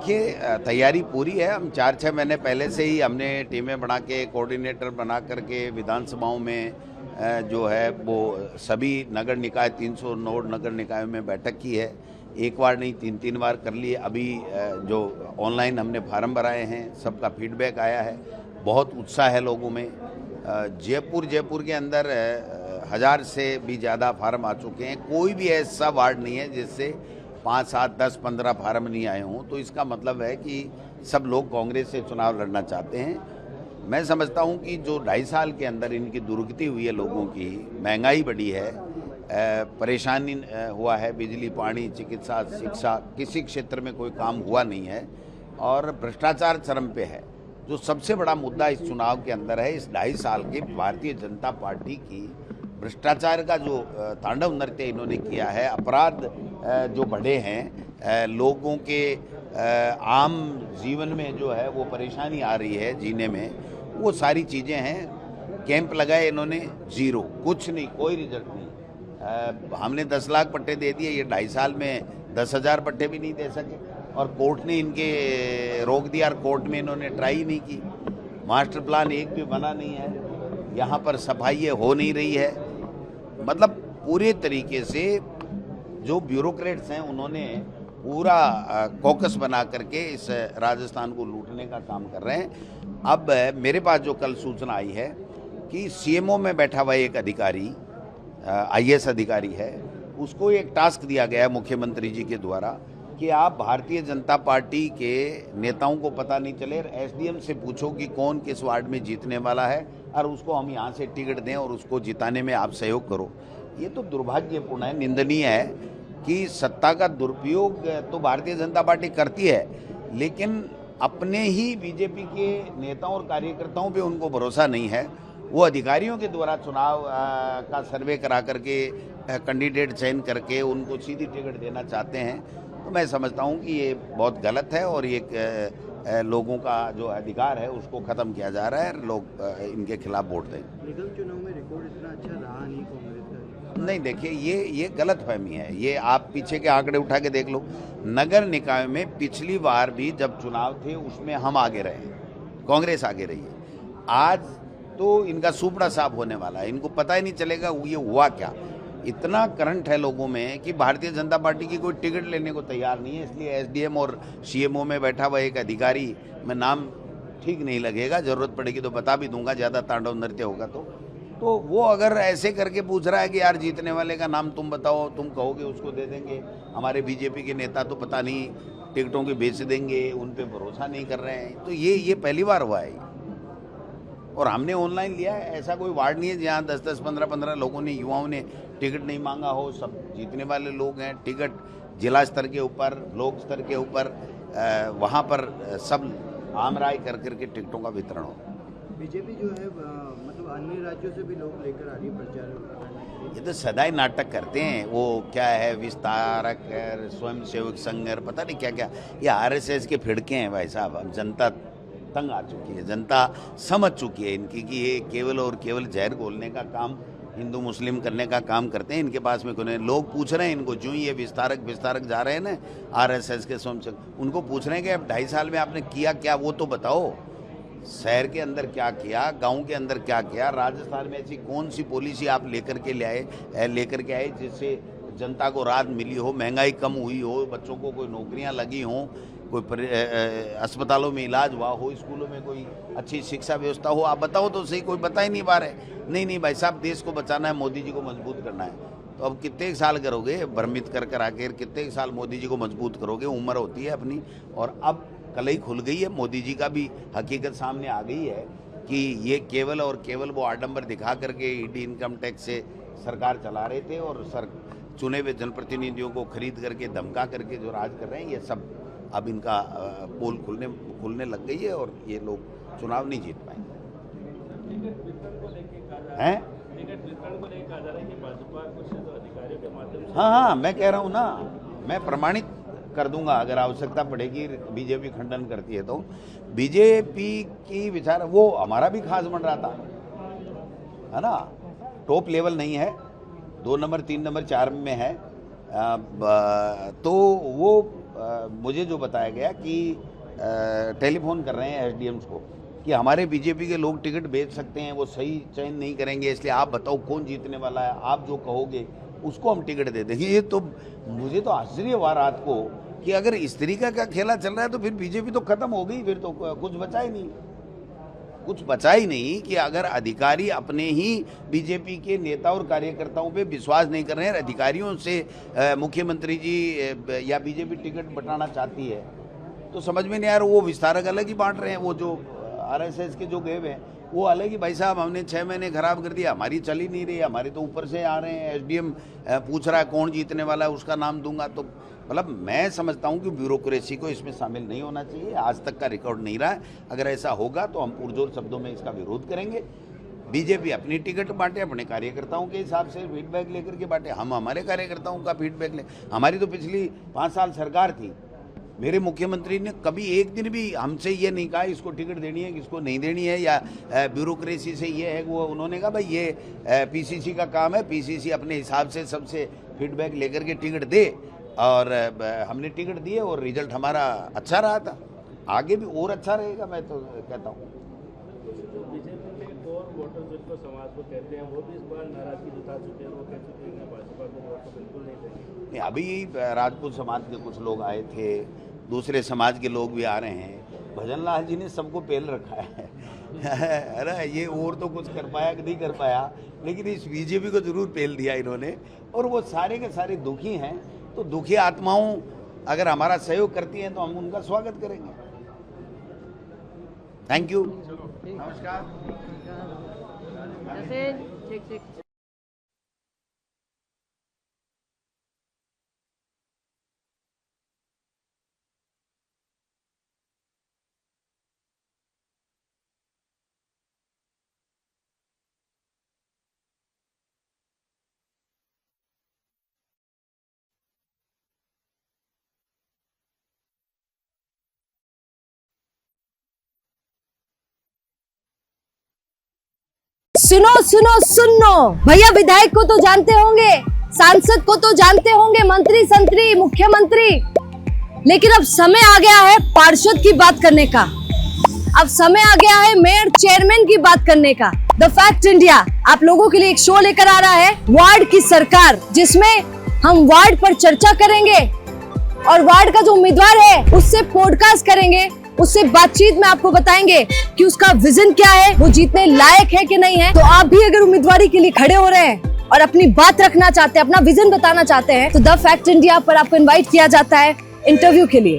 देखिए तैयारी पूरी है। हम 4-6 महीने पहले से ही हमने टीमें बना के कोऑर्डिनेटर बना करके विधानसभाओं में जो है वो सभी नगर निकाय 309 नगर निकायों में बैठक की है। एक बार नहीं 3-3 बार कर लिए। अभी जो ऑनलाइन हमने फार्म भराए हैं सबका फीडबैक आया है, बहुत उत्साह है लोगों में। जयपुर के अंदर 1000 से भी ज़्यादा फार्म आ चुके हैं। कोई भी ऐसा वार्ड नहीं है जिससे 5, 7, 10, 15 फार्म नहीं आए हों। तो इसका मतलब है कि सब लोग कांग्रेस से चुनाव लड़ना चाहते हैं। मैं समझता हूं कि जो 2.5 साल के अंदर इनकी दुर्गति हुई है, लोगों की महंगाई बढ़ी है, परेशानी हुआ है, बिजली, पानी, चिकित्सा, शिक्षा, किसी क्षेत्र में कोई काम हुआ नहीं है और भ्रष्टाचार चरम पे है। जो सबसे बड़ा मुद्दा इस चुनाव के अंदर है, इस 2.5 साल के भारतीय जनता पार्टी की भ्रष्टाचार का जो तांडव नृत्य इन्होंने किया है, अपराध जो बढ़े हैं, लोगों के आम जीवन में जो है वो परेशानी आ रही है जीने में, वो सारी चीज़ें हैं। कैंप लगाए इन्होंने, जीरो, कुछ नहीं, कोई रिजल्ट नहीं। हमने 10 लाख पट्टे दे दिए, ये 2.5 साल में 10,000 पट्टे भी नहीं दे सके और कोर्ट ने इनके रोक दिया और कोर्ट में इन्होंने ट्राई नहीं की। मास्टर प्लान एक भी बना नहीं है, यहाँ पर सफाई हो नहीं रही है। मतलब पूरे तरीके से जो ब्यूरोक्रेट्स हैं उन्होंने पूरा कॉकस बना करके इस राजस्थान को लूटने का काम कर रहे हैं। अब मेरे पास जो कल सूचना आई है कि सीएमओ में बैठा हुआ एक अधिकारी, आईएएस अधिकारी है, उसको एक टास्क दिया गया है मुख्यमंत्री जी के द्वारा कि आप भारतीय जनता पार्टी के नेताओं को पता नहीं चले, एसडीएम से पूछो कि कौन किस वार्ड में जीतने वाला है और उसको हम यहाँ से टिकट दें और उसको जिताने में आप सहयोग करो। ये तो दुर्भाग्यपूर्ण है, निंदनीय है कि सत्ता का दुरुपयोग तो भारतीय जनता पार्टी करती है, लेकिन अपने ही बीजेपी के नेताओं और कार्यकर्ताओं पे उनको भरोसा नहीं है। वो अधिकारियों के द्वारा चुनाव का सर्वे करा करके कैंडिडेट चयन करके उनको सीधी टिकट देना चाहते हैं। तो मैं समझता हूँ कि ये बहुत गलत है और ये लोगों का जो अधिकार है उसको ख़त्म किया जा रहा है। लोग इनके खिलाफ वोट दें। निगम चुनाव में रिकॉर्ड इतना अच्छा रहा नहीं कांग्रेस का। नहीं, देखिए ये गलत फहमी है। ये आप पीछे के आंकड़े उठा के देख लो। नगर निकाय में पिछली बार भी जब चुनाव थे उसमें हम आगे रहे, कांग्रेस आगे रही है। आज तो इनका सुपड़ा साफ होने वाला है, इनको पता ही नहीं चलेगा ये हुआ क्या। इतना करंट है लोगों में कि भारतीय जनता पार्टी की कोई टिकट लेने को तैयार नहीं है। इसलिए एसडीएम और सीएमओ में बैठा हुआ एक अधिकारी, मैं नाम ठीक नहीं लगेगा, जरूरत पड़ेगी तो बता भी दूंगा, ज़्यादा तांडव नृत्य होगा तो वो अगर ऐसे करके पूछ रहा है कि यार जीतने वाले का नाम तुम बताओ, तुम कहोगे उसको दे देंगे। हमारे बीजेपी के नेता तो पता नहीं टिकटों के बेच देंगे, उन पर भरोसा नहीं कर रहे हैं। तो ये पहली बार हुआ है और हमने ऑनलाइन लिया है। ऐसा कोई वार्ड नहीं है जहाँ 10-10, 15-15 लोगों ने, युवाओं ने टिकट नहीं मांगा हो। सब जीतने वाले लोग हैं। टिकट जिला स्तर के ऊपर, ब्लॉक स्तर के ऊपर, वहाँ पर सब आम राय कर करके टिकटों का वितरण हो। बीजेपी जो है मतलब अन्य राज्यों से भी लोग लेकर आ रही है प्रचार। ये तो सदाई नाटक करते हैं। वो क्या है, विस्तारक, स्वयं सेवक संघ, पता नहीं क्या क्या, ये आरएसएस के फिड़के हैं भाई साहब। अब जनता तंग आ चुकी है, जनता समझ चुकी है इनकी कि ये केवल और केवल जहर घोलने का काम, हिंदू मुस्लिम करने का काम करते हैं। इनके पास में कोई नहीं। लोग पूछ रहे हैं इनको, जो ये विस्तारक जा रहे हैं ना आरएसएस के स्वयं, उनको पूछ रहे हैं कि अब 2.5 साल में आपने किया क्या, वो तो बताओ। शहर के अंदर क्या किया, गांव के अंदर क्या किया, राजस्थान में ऐसी कौन सी पॉलिसी आप लेकर के आए जिससे जनता को राहत मिली हो, महंगाई कम हुई हो, बच्चों को कोई नौकरियां लगी हों, कोई अस्पतालों में इलाज हुआ हो, स्कूलों में कोई अच्छी शिक्षा व्यवस्था हो। आप बताओ तो सही, कोई बता ही नहीं पा रहे। नहीं भाई साहब, देश को बचाना है, मोदी जी को मजबूत करना है। तो अब कितने साल करोगे भ्रमित कर आकर, कितने साल मोदी जी को मजबूत करोगे। उम्र होती है अपनी, और अब कलई खुल गई है। मोदी जी का भी हकीकत सामने आ गई है कि ये केवल और केवल वो आडंबर दिखा करके ईडी, इनकम टैक्स से सरकार चला रहे थे और चुने हुए जनप्रतिनिधियों को खरीद करके, धमका करके जो राज कर रहे हैं, ये सब अब इनका पोल खुलने लग गई है और ये लोग चुनाव नहीं जीत पाएंगे। हैं? हाँ, मैं कह रहा हूँ ना, मैं प्रमाणित कर दूंगा अगर आवश्यकता पड़ेगी, बीजेपी खंडन करती है तो। बीजेपी की विचार, वो हमारा भी खास बन रहा था, है ना, टॉप लेवल नहीं है, 2 नंबर 3 नंबर 4 में है। तो वो मुझे जो बताया गया कि टेलीफोन कर रहे हैं एसडीएम्स को कि हमारे बीजेपी के लोग टिकट बेच सकते हैं, वो सही चयन नहीं करेंगे, इसलिए आप बताओ कौन जीतने वाला है, आप जो कहोगे उसको हम टिकट दे देंगे। ये तो मुझे तो आश्चर्य हुआ रात को कि अगर इस तरीका का खेला चल रहा है तो फिर बीजेपी तो खत्म हो गई, फिर तो कुछ बचा ही नहीं, कुछ बचा ही नहीं। कि अगर अधिकारी अपने ही बीजेपी के नेता और कार्यकर्ताओं पे विश्वास नहीं कर रहे हैं, अधिकारियों से मुख्यमंत्री जी या बीजेपी टिकट बंटाना चाहती है, तो समझ में नहीं आ रहा। वो विस्तारक अलग ही बांट रहे हैं, वो जो आरएसएस के जो गए हैं वो अलग ही, भाई साहब हमने 6 महीने खराब कर दिया, हमारी चल ही नहीं रही, हमारे तो ऊपर से आ रहे हैं, एसडीएम पूछ रहा है कौन जीतने वाला है, उसका नाम दूंगा। तो मतलब मैं समझता हूं कि ब्यूरोक्रेसी को इसमें शामिल नहीं होना चाहिए, आज तक का रिकॉर्ड नहीं रहा है। अगर ऐसा होगा तो हम पुरजोर शब्दों में इसका विरोध करेंगे। बीजेपी अपनी टिकट बांटे, अपने कार्यकर्ताओं के हिसाब से फीडबैक लेकर के बांटे, हम हमारे कार्यकर्ताओं का फीडबैक ले। हमारी तो पिछली 5 साल सरकार थी, मेरे मुख्यमंत्री ने कभी एक दिन भी हमसे ये नहीं कहा इसको टिकट देनी है किसको नहीं देनी है, या ब्यूरोक्रेसी से ये है वो। उन्होंने कहा भाई ये पीसीसी का काम है, पीसीसी अपने हिसाब से सबसे फीडबैक लेकर के टिकट दे, और हमने टिकट दिए और रिजल्ट हमारा अच्छा रहा था, आगे भी और अच्छा रहेगा मैं तो कहता हूँ। बीजेपी में कोर वोटर जिनको समाज को कहते हैं वो भी इस बार नाराजगी जता चुके हैं, वो कह चुके हैं भाजपा को वोट तो बिल्कुल नहीं देंगे। अभी राजपूत समाज के कुछ लोग आए थे, दूसरे समाज के लोग भी आ रहे हैं, भजन लाल जी ने सबको पेल रखा है अरे ये और तो कुछ कर पाया कि नहीं कर पाया, लेकिन इस बीजेपी को जरूर पेल दिया इन्होंने, और वो सारे के सारे दुखी हैं। तो दुखी आत्माओं अगर हमारा सहयोग करती हैं तो हम उनका स्वागत करेंगे। थैंक यू, नमस्कार। ठीक। सुनो भैया, विधायक को तो जानते होंगे, सांसद को तो जानते होंगे, मंत्री संतरी मुख्यमंत्री, लेकिन अब समय आ गया है पार्षद की बात करने का। अब समय आ गया है मेयर चेयरमैन की बात करने का। द फैक्ट इंडिया आप लोगों के लिए एक शो लेकर आ रहा है, वार्ड की सरकार, जिसमें हम वार्ड पर चर्चा करेंगे और वार्ड का जो उम्मीदवार है उससे पॉडकास्ट करेंगे, उससे बातचीत में आपको बताएंगे कि उसका विजन क्या है, वो जीतने लायक है कि नहीं है। तो आप भी अगर उम्मीदवारी के लिए खड़े हो रहे हैं और अपनी बात रखना चाहते हैं, अपना विजन बताना चाहते हैं, तो द फैक्ट इंडिया पर आपको इनवाइट किया जाता है इंटरव्यू के लिए।